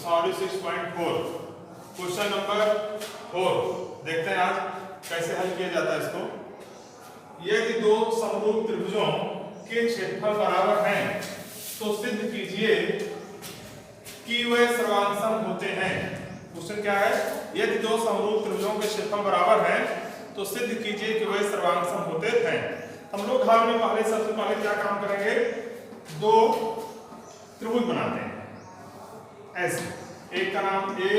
Sorry 6.4 question number 4 देखते हैं आज कैसे हल किया जाता है इसको। यदि दो समरूप त्रिभुजों के क्षेत्रफल बराबर हैं तो सिद्ध कीजिए कि वे सर्वांसम होते हैं। क्वेश्चन क्या है? यदि दो समरूप त्रिभुजों के क्षेत्रफल बराबर हैं तो सिद्ध कीजिए कि वे सर्वांसम होते हैं। हम लोग हाल में सबसे पहले क्या काम करेंगे? दो त्रिभुज बनाते हैं ऐसे, एक का नाम ए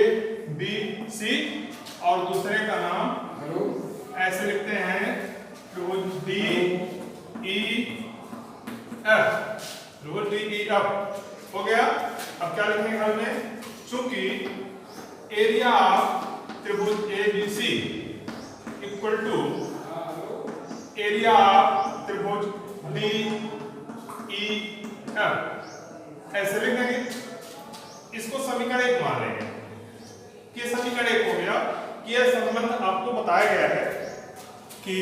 बी सी और दूसरे का नाम ऐसे लिखते हैं त्रिभुज डी ई एफ। त्रिभुज डी ई एफ हो गया। अब क्या लिखेंगे हल में? चूंकि एरिया ऑफ त्रिभुज A B C equal to area of त्रिभुज डी ई एफ ऐसे लिख देंगे। इसको समीकरण 1 मान लेंगे कि समीकरण 1 हो गया कि यह संबंध आपको बताया गया है कि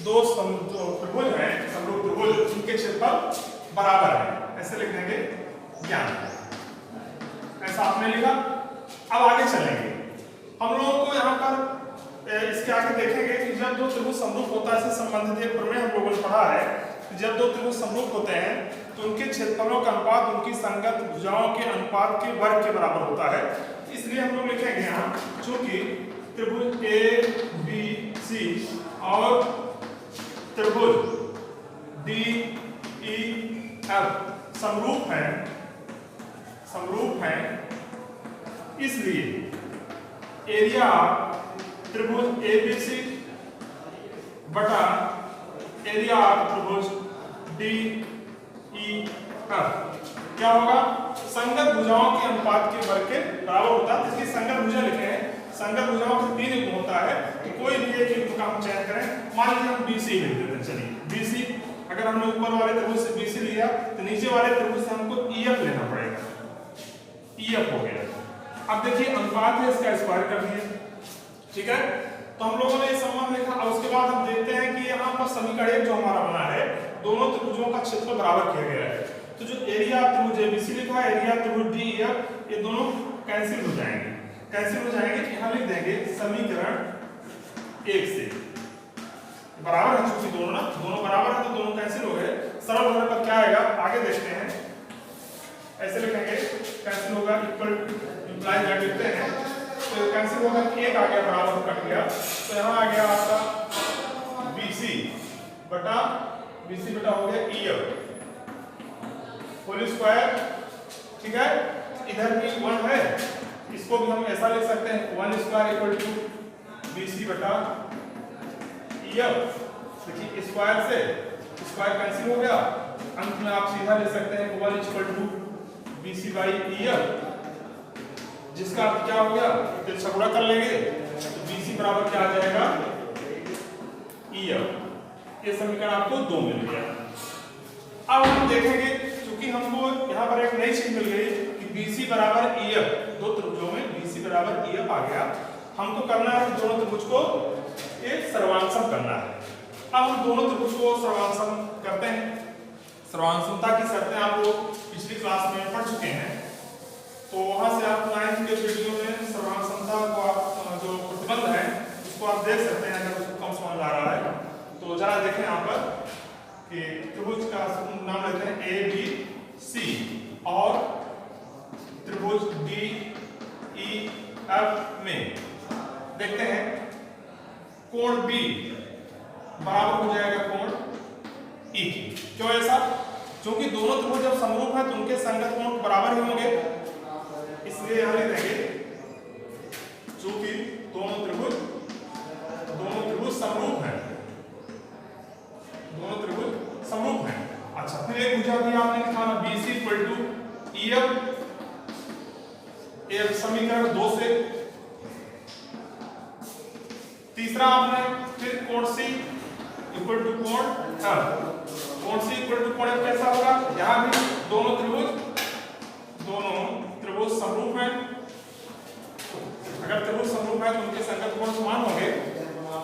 दो त्रिभुज हैं, समरूप त्रिभुज, उनके क्षेत्रफल बराबर है। ऐसे लिख देंगे ज्ञान। ऐसा आपने लिखा। अब आगे चलेंगे। हम लोगों को यहाँ पर इसके आगे देखेंगे कि जब दो त्रिभुज समरूप होता है, इससे संबंधित एक प्रमेय हम लोगों ने पढ़ा है। जब दो त्रिभुज समरूप होते हैं तो उनके क्षेत्रफलों का अनुपात उनकी संगत भुजाओं के अनुपात के वर्ग के बराबर होता है। इसलिए हम लोग लिखेंगे यहाँ चूंकि त्रिभुज ए बी सी और त्रिभुज डी ई एफ समरूप हैं, इसलिए एरिया त्रिभुज ए बी सी बटा एरिया ऑफ त्रिभुज डी ई एफ क्या होगा? संगत भुजाओं के अनुपात के वर्ग के बराबर होता है। इसकी संगत भुजा लिखे हैं। संगत भुजाओं का 3 युग्म होता है कि कोई भी एक युग्म का हम चयन करें। मान लीजिए हम BC लिख देते हैं। चलिए BC, अगर हमने ऊपर वाले त्रिभुज से BC लिया तो नीचे वाले त्रिभुज से हमको EF लेना पड़ेगा। EF हो गया। अब देखिए अनुपात है, इसका स्क्वायर कर दिए। ठीक है, तो हम लोगों ने ये संबंध देखा। अब उसके बाद हम देखते हैं कि यहाँ पर समीकरण जो हमारा बना है, दोनों त्रिभुजों का क्षेत्रफल बराबर किया गया है। तो जो एरिया त्रिभुज एबीसी लिखा है, एरिया त्रिभुज डीईएफ, ये दोनों कैंसिल हो जाएंगे। यहाँ लिख देंगे समीकरण 1 से बराबर है। चूंकि दोनों बराबर है तो दोनों कैंसिल हो गए। सरल होने पर क्या आएगा आगे देखते हैं। ऐसे लिखेंगे, कैंसिल होगा, इक्वल इंप्लाई दैट लिखते हैं तो कैंसिल होगा, 1 आ गया, बराबर कट गया। तो यहाँ आ गया आपका BC बटा हो गया EF होल स्क्वायर। ठीक है, इधर भी 1 है, इसको भी हम ऐसा लिख सकते हैं 1 स्क्वायर इक्वल टू BC बटा EF। देखिए स्क्वायर से स्क्वायर कैंसिल हो गया, अंत में आप सीधा ले सकते हैं 1 equal to BC by EF, जिसका क्या हो गया, तिरछा गुणा कर लेंगे तो BC बराबर क्या आ जाएगा EF। ये समीकरण आपको 2 मिल गया। अब हम देखेंगे, क्योंकि हमको यहाँ पर एक नई चीज मिल गई कि BC बराबर EF, दो त्रिभुजों में BC बराबर EF आ गया। हमको करना है दोनों त्रिभुज को एक सर्वांसम करना है। अब हम दोनों त्रिभुज को सर्वांसम करते हैं। सर्वांसमता की शर्तें आप लोग पिछली क्लास में पढ़ चुके हैं, तो वहां से आप 9th के वीडियो में सर्वांसमता को आप जो प्रतिबंध है उसको आप देख सकते हैं अगर उसको कम समझ आ रहा है तो। जरा देखें यहाँ पर कि त्रिभुज का नाम लेते हैं ABC और त्रिभुज DEF में देखते हैं कोण B बराबर हो जाएगा कोण E की। क्यों ऐसा? क्योंकि दोनों त्रिभुज जब समरूप है तो उनके संगत कोण बराबर ही होंगे, इसलिए यहाँ लिख देंगे चूंकि दोनों त्रिभुज समरूप हैं, दोनों त्रिभुज समरूप हैं। अच्छा, फिर एक भुजा भी आपने लिखा ना BC इक्वल टू EF समीकरण 2 से। तीसरा आपने फिर कोण C इक्वल टू कोण C इक्वल टू कोण F कैसा होगा? यहाँ भी दोनों त्रिभुज समरूप हैं। अगर त्रिभुज समरूप है तो उनके संगत कोण समान होंगे,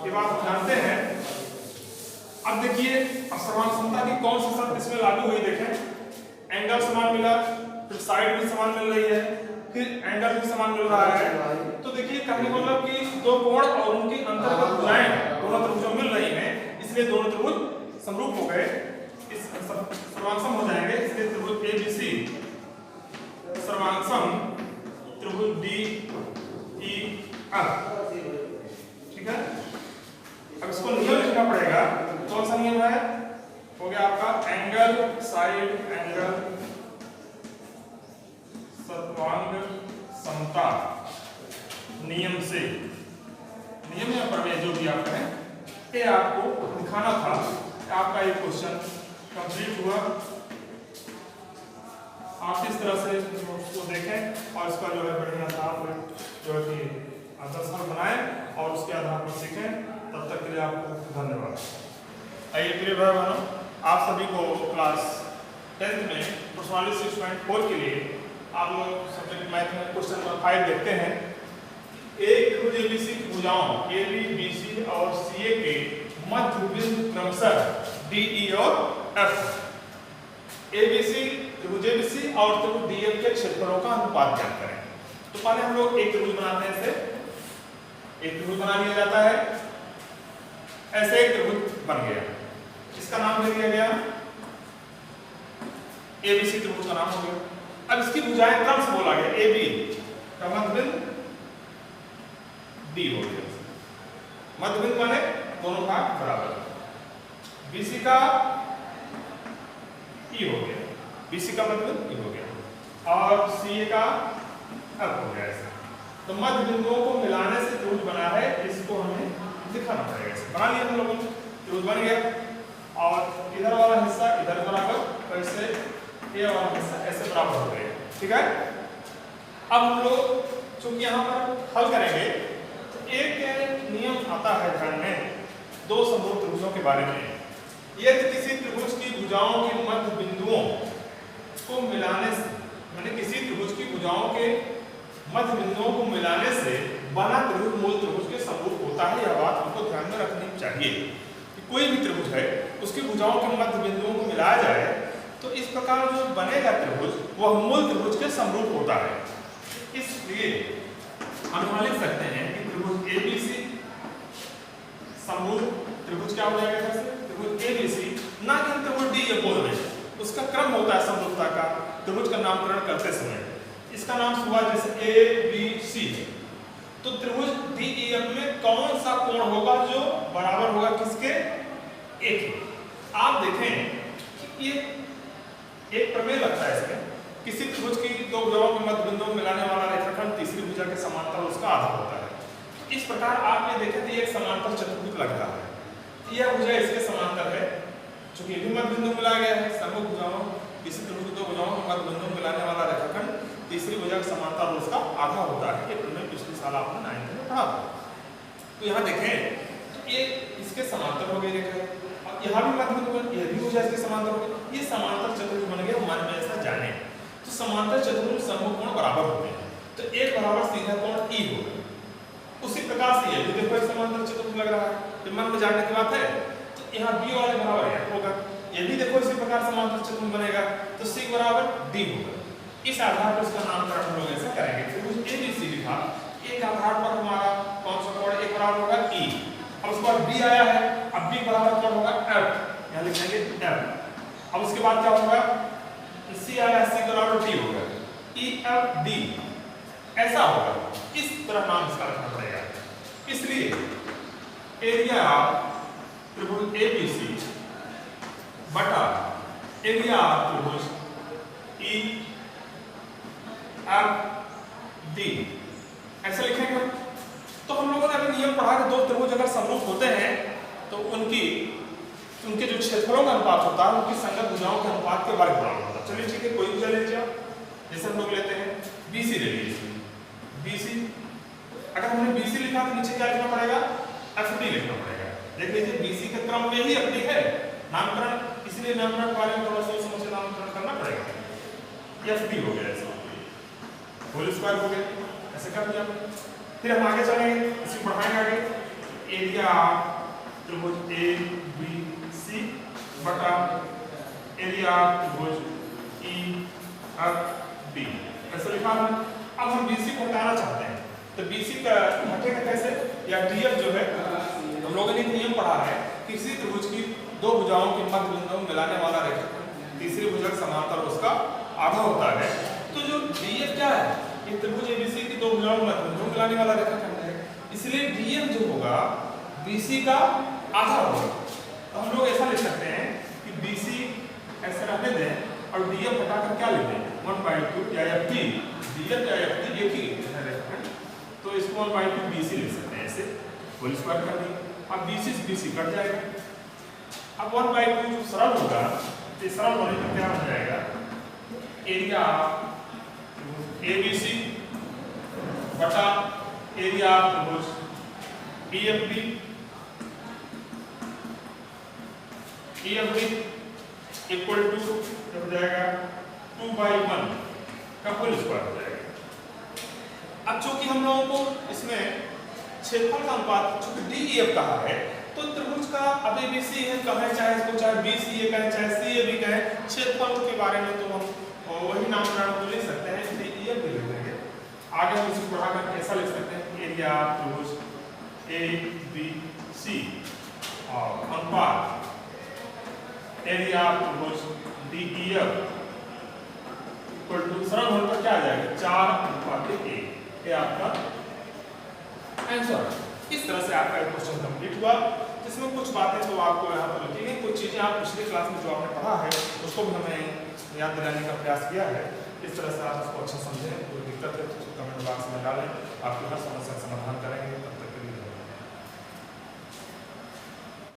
ये बात हम जानते हैं। अब देखिए सर्वांसमता की कौन सी शर्त इसमें लागू हुई? देखें, एंगल समान मिला, फिर साइड भी समान मिल रही है, फिर एंगल भी समान मिल रहा है। तो देखिए कहने का मतलब कि दो कोण और उनकी अंतर्गत भुजाएं दोनों त्रिभुजों में मिल रही हैं, इसलिए दोनों त्रिभुज समरूप हो गए, इस सर्वांगसम हो जाएंगे। इसलिए त्रिभुज एबीसी सर्वांगसम त्रिभुज DEF, ठीक है। अब इसको नियम लिखना पड़ेगा। कौन सा नियम है? हो गया आपका एंगल साइड एंगल सर्वांग समता नियम से, नियम या प्रमेय जो भी आप कहें, ये आपको दिखाना था। आपका ये क्वेश्चन कंप्लीट हुआ। आप इस तरह से उसको देखें और इसका जो है बढ़िया सा आप जो है कि आदर्श बनाएं और उसके आधार पर सीखें। तब तक के लिए आपको धन्यवाद। आइए प्रिय भाई बहनों, आप सभी को क्लास 10th में पर्सनालिटी 6.4 के लिए आप लोग सब्जेक्ट मैथ में क्वेश्चन नंबर 5 देखते हैं। एक त्रिभुज एबीसी की भुजाओं AB, BC और CA के मध्य बिंदु क्रमशः DE और F। ABC त्रिभुज एबीसी और त्रिभुज DF के क्षेत्रफलों का अनुपात ज्ञात करें। तो पहले हम लोग एक त्रिभुज बनाते हैं, ऐसे एक त्रिभुज बना लिया जाता है, ऐसे एक त्रिभुज बन गया, इसका नाम दे दिया गया एबीसी त्रिभुज का नाम हो गया। अब इसकी भुजाएं क्रम से बोला गया, AB का मध्य बिंदु D हो गया, मध्य बिंदु माने दोनों भाग बराबर, BC का E हो गया, BC का मध्य बिंदु E हो गया और CA का F हो गया। ऐसा तो मध्य बिंदुओं को मिलाने से त्रिभुज बना है, इसको हमें दिखाना पड़ेगा। बना लिया हम लोगों ने, त्रिभुज बन गया और इधर वाला हिस्सा इधर बराबर, वैसे ये वाला हिस्सा ऐसे बराबर हो गया, ठीक है। अब हम लोग चूंकि यहाँ पर हल करेंगे तो एक नियम आता है ध्यान में दो समरूप त्रिभुजों के बारे में। यदि किसी त्रिभुज की भुजाओं के मध्य बिंदुओं को मिलाने से, माने किसी त्रिभुज की भुजाओं के मध्य बिंदुओं को मिलाने से बना त्रिभुज मूल त्रिभुज के समरूप होता है। यह बात हमको ध्यान में रखनी चाहिए कि कोई भी त्रिभुज है उसकी भुजाओं के मध्य बिंदुओं को मिलाया जाए तो इस प्रकार जो बनेगा त्रिभुज वह मूल त्रिभुज के समरूप होता है। इसलिए हम यहाँ लिख सकते हैं कि त्रिभुज एबीसी समरूप त्रिभुज क्या हो जाएगा? त्रिभुज एबीसी, ना कि त्रिभुज DEF बोल रहे हैं, उसका क्रम होता है समरूपता का त्रिभुज का नामकरण करते समय। इसका नाम हुआ जैसे ABC, तो त्रिभुज DEF में कौन सा कोण होगा जो बराबर होगा किसके? एक। आप देखें कि ये एक प्रमेय लगता है इसमें, किसी त्रिभुज की दो भुजाओं के मध्य बिंदुओं में मिलाने वाला रेखाखंड तीसरी भुजा के समांतर उसका आधा होता है। इस प्रकार आप ये देखें तो एक समांतर चतुर्भुज लग रहा है, यह भुजा इसके समांतर है, चूंकि ये भी मध्य बिंदु मिला गया है। समूह भुजाओं, किसी त्रिभुज की दो भुजाओं के मध्य बिंदु मिलाने वाला रेखाखंड तीसरी भुजा के समांतर उसका आधा होता है। ये प्रमेय पिछले साल आपने 9th में पढ़ा था। तो यहाँ देखें तो ये इसके समांतर हो गई रेखा, और यहाँ भी मध्य बिंदु, यह भी भुजा इसके समांतर हो गई, ये समांतर चतुर्भुज बन गया। मन में ऐसा जाने तो समांतर चतुर्भुज समूह कोण बराबर होते हैं, तो एक बराबर सीधा कोण E होगा। उसी प्रकार से ये भी देखो एक समांतर चतुर्भुज लग रहा है, तो मन में जानने की बात है। तो यहाँ B वाले बराबर F होगा, ये भी देखो इसी प्रकार समांतर चतुर्भुज बनेगा, तो C बराबर D होगा। इस आधार पर इसका नामकरण हम लोग ऐसे करेंगे। त्रिभुज ABC लिखा, एक आधार पर हमारा कौन सा कोण एक बराबर होगा E, अब उसके बाद B आया है, अब B बराबर कोण होगा F, यहाँ लिख देंगे F। अब उसके बाद क्या होगा? C आया, C बराबर D होगा, EFD ऐसा होगा। इस तरह नाम इसका रखना पड़ेगा। इसलिए एरिया त्रिभुज ABC बटा एरिया त्रिभुज EFD ऐसा लिखेंगे। तो हम लोगों ने अभी नियम पढ़ा कि दो त्रिभुज अगर समरूप होते हैं तो उनके जो क्षेत्रफलों का अनुपात होता है उनकी संगत भुजाओं के अनुपात के वर्ग बराबर होता है। चलिए ठीक है, कोई भुजा ले लीजिए आप, जैसे हम लोग लेते हैं BC ले लीजिए। BC अगर हमने BC लिखा तो नीचे क्या लिखना पड़ेगा? FD लिखना पड़ेगा। देख लीजिए BC के क्रम में ही FD है, नामकरण, इसलिए नामकरण के बारे में थोड़ा सोच समझ के नामकरण करना पड़ेगा। FD हो गया, ऐसा होल स्क्वायर हो गया, ऐसे कर दिया। फिर हम आगे चलेंगे, इसे बढ़ाएंगे आगे। एरिया त्रिभुज ABC बटा एरिया त्रिभुज EFD ऐसा लिखा है। अब हम BC को हटाना चाहते हैं, तो BC का हटेगा कैसे? या DF जो है, हम लोगों ने नियम पढ़ा है, किसी त्रिभुज की दो भुजाओं के मध्य बिंदु मिलाने वाला रेखाखंड तीसरी भुजा के समांतर उसका आधा होता है। तो जो DF क्या है? ये त्रिभुज ABC की दो भुजाओं के मध्य बिंदु मिलाने वाला रेखाखंड है, इसलिए DF जो होगा BC का आधा होगा। तो हम लोग ऐसा लिख सकते हैं कि BC ऐसे रहने दें और DF हटाकर क्या लिख दें? 1/2 या FD, DF या FD एक ही रेखाखंड, तो इसको 1/2 BC लिख सकते हैं, ऐसे होल स्क्वायर कर दिए। अब BC से BC कट जाएगा। अब 1/2 जो सरल होगा, तो सरल होने पर क्या हो जाएगा? एरिया ABC बटा एरिया त्रिभुज EFD इक्वल टू क्या हो जाएगा? 2/1 का होल स्क्वायर हो जाएगा। अब चूंकि हम लोगों को इसमें क्षेत्रफल का अनुपात चूंकि DEF कहा है, तो त्रिभुज का अब ABC है कहें, चाहे इसको चाहे BCA कहें, चाहे CAB कहें, क्षेत्रफल के बारे में तो हम वही नामकरण को ले सकते हैं, इसलिए EF भी लिख देंगे। आगे हम इसको बढ़ाकर ऐसा लिख सकते हैं, एरिया त्रिभुज ABC और अनुपात एरिया त्रिभुज DEF इक्वल टू, सरल होने पर क्या आ जाएगा? 4:1। ये आपका आंसर। इस तरह से आपका एक क्वेश्चन कंप्लीट हुआ, जिसमें कुछ बातें तो आपको यहाँ पर लिखी गई, कुछ चीजें आप पिछले क्लास में जो आपने पढ़ा है उसको भी हमें याद दिलाने का प्रयास किया है। इस तरह से आप उसको अच्छा समझें, कोई दिक्कत है तो कमेंट बॉक्स में डालें, आपकी हर समस्या का समाधान करें।